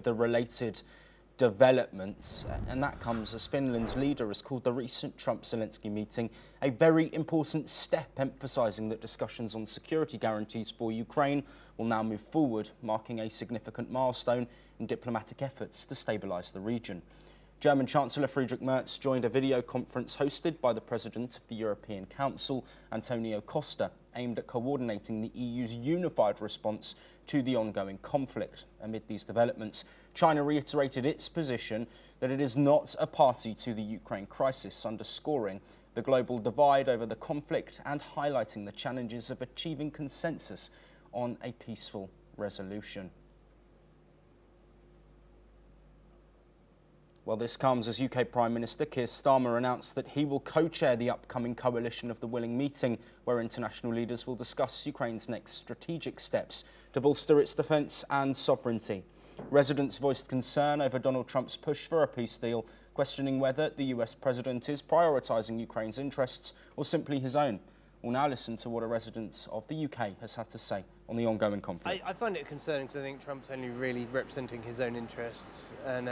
the related developments, and that comes as Finland's leader has called the recent Trump-Zelensky meeting a very important step, emphasising that discussions on security guarantees for Ukraine will now move forward, marking a significant milestone in diplomatic efforts to stabilise the region. German Chancellor Friedrich Merz joined a video conference hosted by the President of the European Council, Antonio Costa, aimed at coordinating the EU's unified response to the ongoing conflict. Amid these developments, China reiterated its position that it is not a party to the Ukraine crisis, underscoring the global divide over the conflict and highlighting the challenges of achieving consensus on a peaceful resolution. Well, this comes as UK Prime Minister Keir Starmer announced that he will co-chair the upcoming Coalition of the Willing meeting, where international leaders will discuss Ukraine's next strategic steps to bolster its defence and sovereignty. Residents voiced concern over Donald Trump's push for a peace deal, questioning whether the US president is prioritising Ukraine's interests or simply his own. We'll now listen to what a resident of the UK has had to say on the ongoing conflict. I find it concerning because I think Trump's only really representing his own interests, and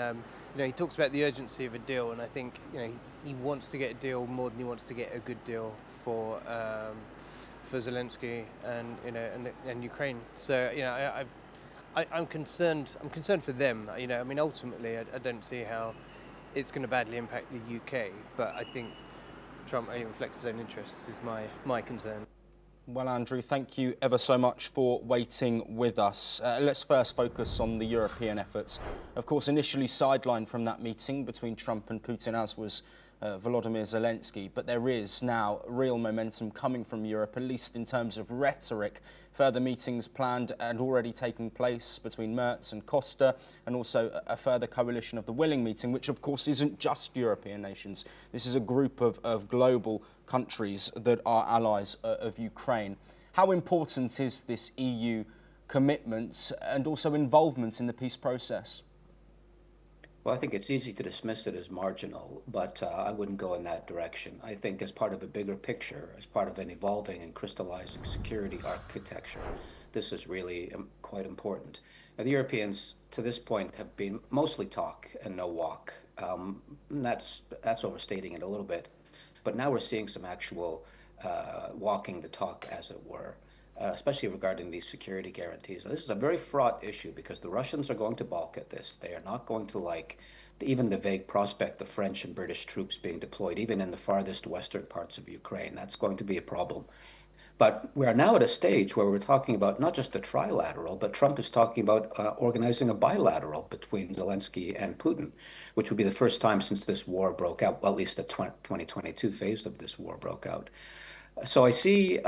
he talks about the urgency of a deal, and I think he wants to get a deal more than he wants to get a good deal for Zelensky and Ukraine. So I'm concerned. I'm concerned for them. Ultimately, I don't see how it's going to badly impact the UK, but I think Trump only reflects his own interests is my concern. Well, Andrew, thank you ever so much for waiting with us. Let's first focus on the European efforts. Of course, initially sidelined from that meeting between Trump and Putin, as was Volodymyr Zelensky, but there is now real momentum coming from Europe, at least in terms of rhetoric. Further meetings planned and already taking place between Merz and Costa, and also a further Coalition of the Willing meeting, which of course isn't just European nations. This is a group of global countries that are allies of Ukraine. How important is this EU commitment and also involvement in the peace process? Well, I think it's easy to dismiss it as marginal, but I wouldn't go in that direction. I think as part of a bigger picture, as part of an evolving and crystallizing security architecture, this is really quite important. Now, the Europeans, to this point, have been mostly talk and no walk. That's overstating it a little bit. But now we're seeing some actual walking the talk, as it were. Especially regarding these security guarantees. Now, this is a very fraught issue because the Russians are going to balk at this. They are not going to like even the vague prospect of French and British troops being deployed, even in the farthest western parts of Ukraine. That's going to be a problem. But we are now at a stage where we're talking about not just a trilateral, but Trump is talking about organizing a bilateral between Zelensky and Putin, which would be the first time since this war broke out, well, at least the 2022 phase of this war broke out. So I see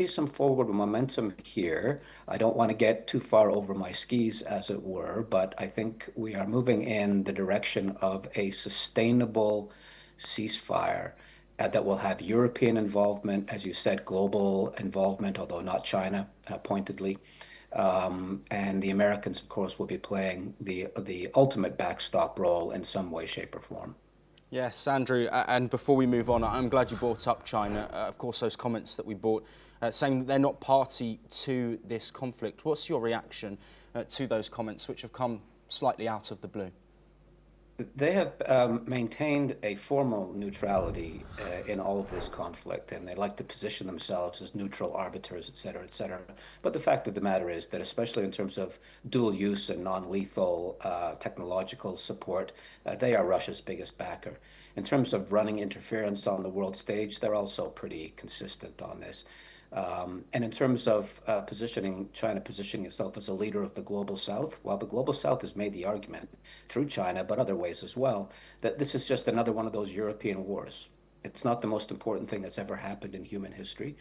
some forward momentum here. I don't want to get too far over my skis, as it were, but I think we are moving in the direction of a sustainable ceasefire that will have European involvement, as you said, global involvement, although not China, pointedly. And the Americans, of course, will be playing the ultimate backstop role in some way, shape, or form. Yes, Andrew, and before we move on, I'm glad you brought up China. Of course, those comments that we brought, saying that they're not party to this conflict. What's your reaction to those comments, which have come slightly out of the blue? They have maintained a formal neutrality in all of this conflict, and they like to position themselves as neutral arbiters, et cetera, et cetera. But the fact of the matter is that, especially in terms of dual use and non-lethal technological support, they are Russia's biggest backer. In terms of running interference on the world stage, they're also pretty consistent on this. And in terms of China positioning itself as a leader of the Global South, well, the Global South has made the argument through China, but other ways as well, that this is just another one of those European wars. It's not the most important thing that's ever happened in human history,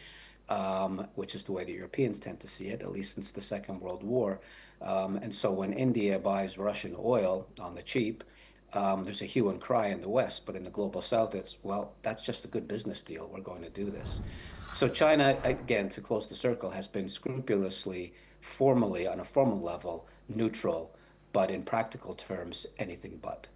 which is the way the Europeans tend to see it, at least since the Second World War. And so when India buys Russian oil on the cheap, there's a hue and cry in the West, but in the Global South, it's, well, that's just a good business deal. We're going to do this. So China, again, to close the circle, has been scrupulously, formally, on a formal level, neutral, but in practical terms, anything but.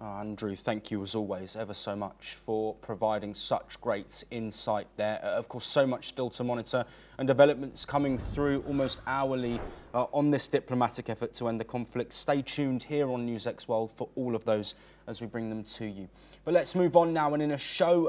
Andrew, thank you as always ever so much for providing such great insight there. Of course, so much still to monitor and developments coming through almost hourly on this diplomatic effort to end the conflict. Stay tuned here on NewsX World for all of those as we bring them to you. But let's move on now, and in a show